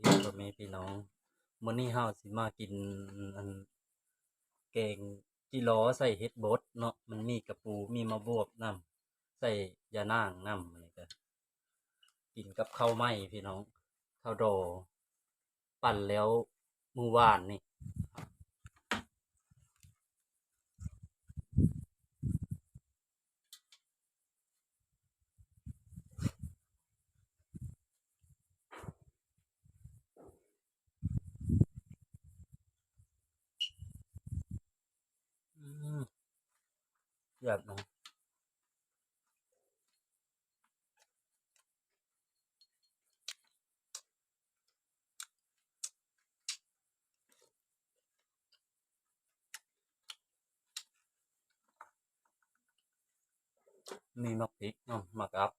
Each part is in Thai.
ดีพ่อแม่พี่น้องมื้อนี้เฮาสิมากินอันแกงจิหลอใส่เห็ดบดเนาะมันมีกระปูมีมะบวบนำใส่ยานางนำอันนี้ก็กินกับข้าวไหม้พี่น้องข้าวดอปั่นแล้วมื้อวานนี่อืมแบบเนาะมีมักพริกเนาะมากับ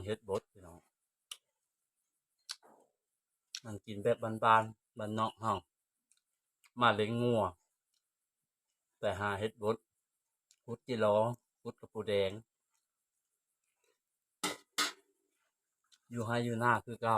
เห็ดบดพี่น้องมันกินแบบบ้านๆบ้านนอกเฮามาเลี้ยงงัวแต่หาเห็ดบดพุดจิหลอพุดกระปูแดงอยู่ไร่อยู่นาคือเก่า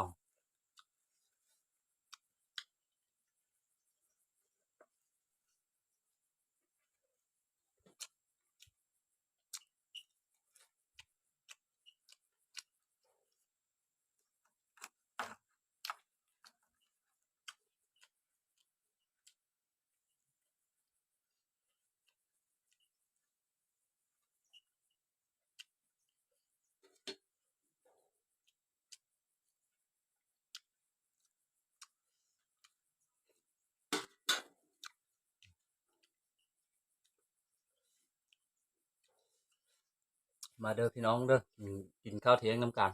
มาเด้อพี่น้องเด้อกินข้าวเที่ยงน้ำกัน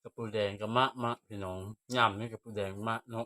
กระปูแดงกับมะพี่น้องย่ำนี่กระปูแดงมะเนาะ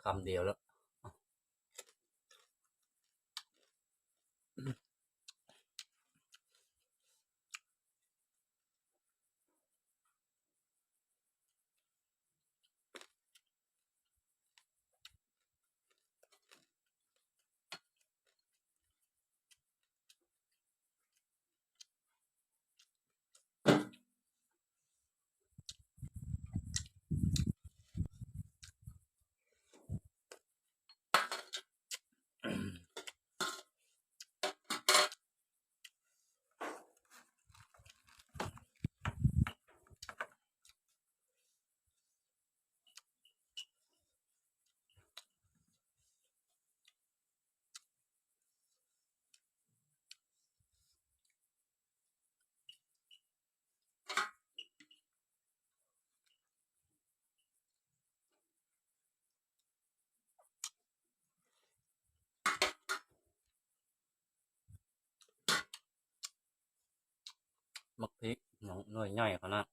คำเดียวแล้วมักพริกน้องหน่วยใหญ่ขนาด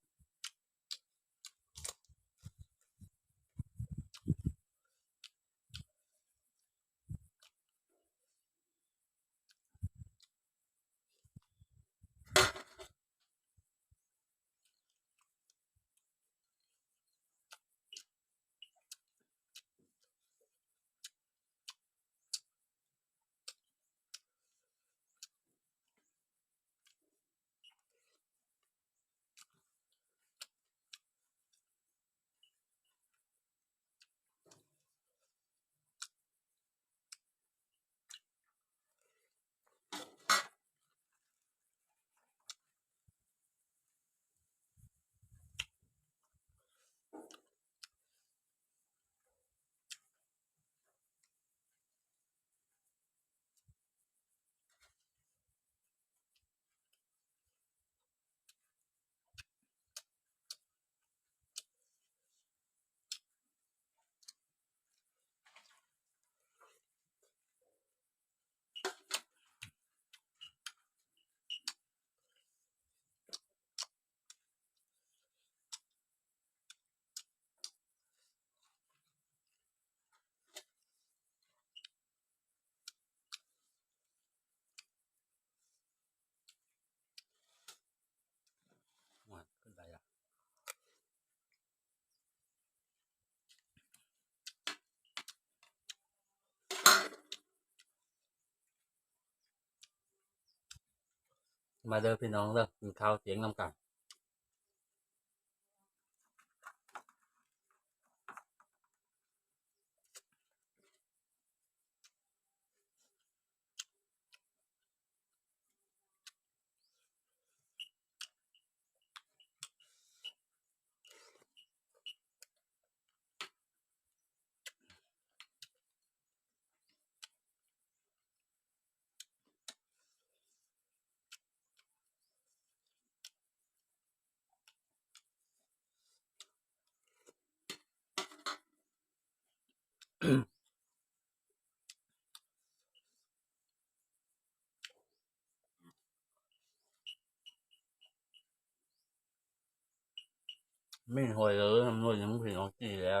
มาเด้อพี่น้องเด้อกินข้าวเสียงน้ำกันไม่หอยเลยทำนวดยังพี่น้องจีแล้ว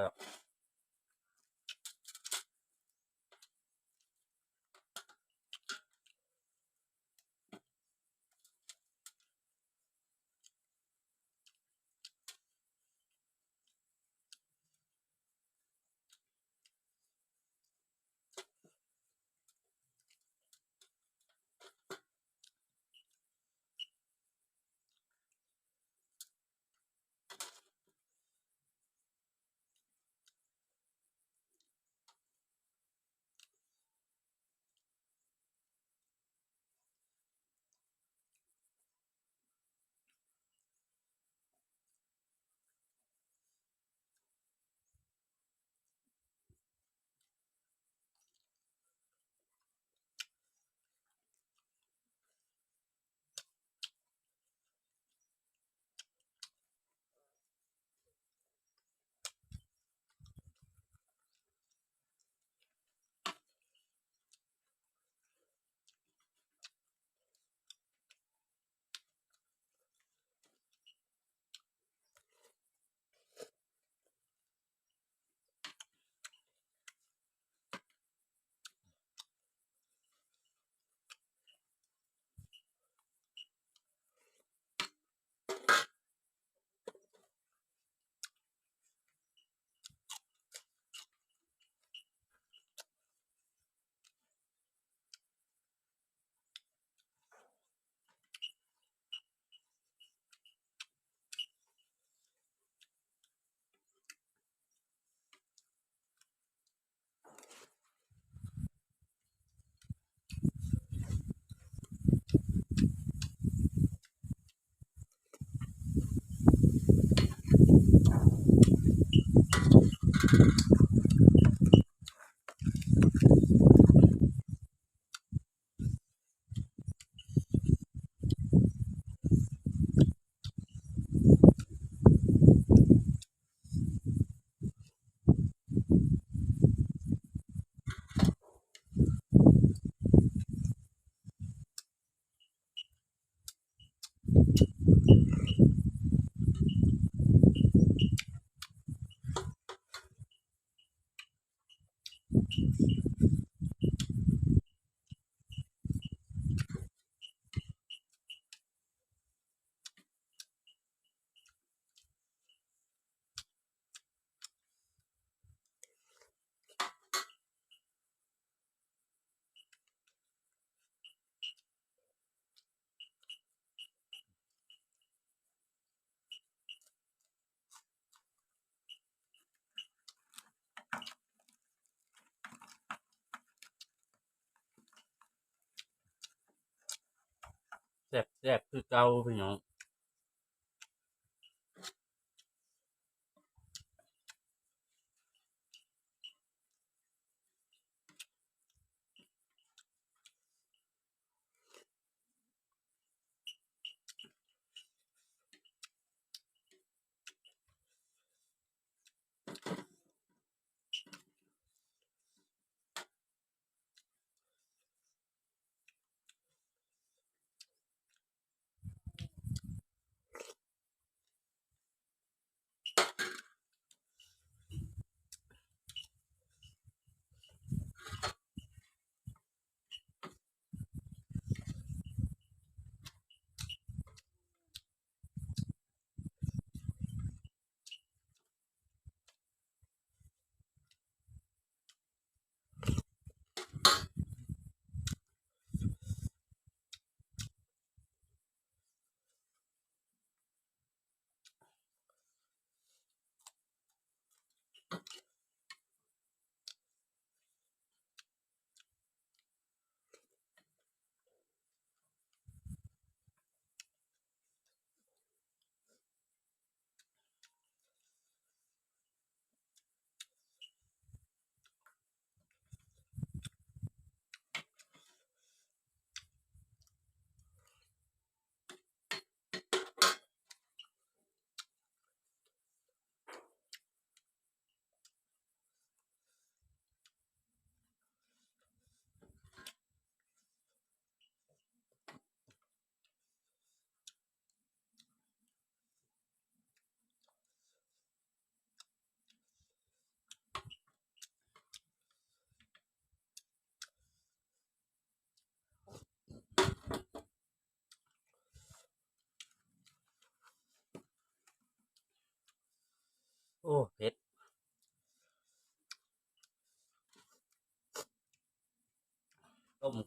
แซ่บแซ่บคือเก่าพี่น้อง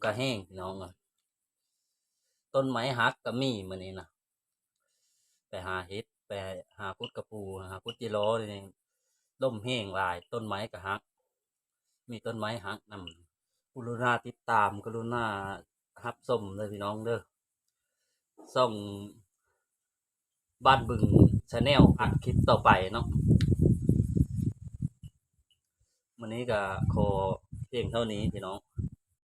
ก็แห้งพี่น้องต้นไม้หักก็มีมื้อนี้นะไปหาเห็ดไปหาพุดกระปูหาพุดจิโร่นี่ล่มแห้งหลายต้นไม้ก็หักมีต้นไม้หักนำกรุณาติดตามกรุณารับชมเด้อพี่น้องเด้อช่องบ้านบึง Channel อัดคลิปต่อไปเนาะมื้อนี้ก็ขอเพียงเท่านี้พี่น้อง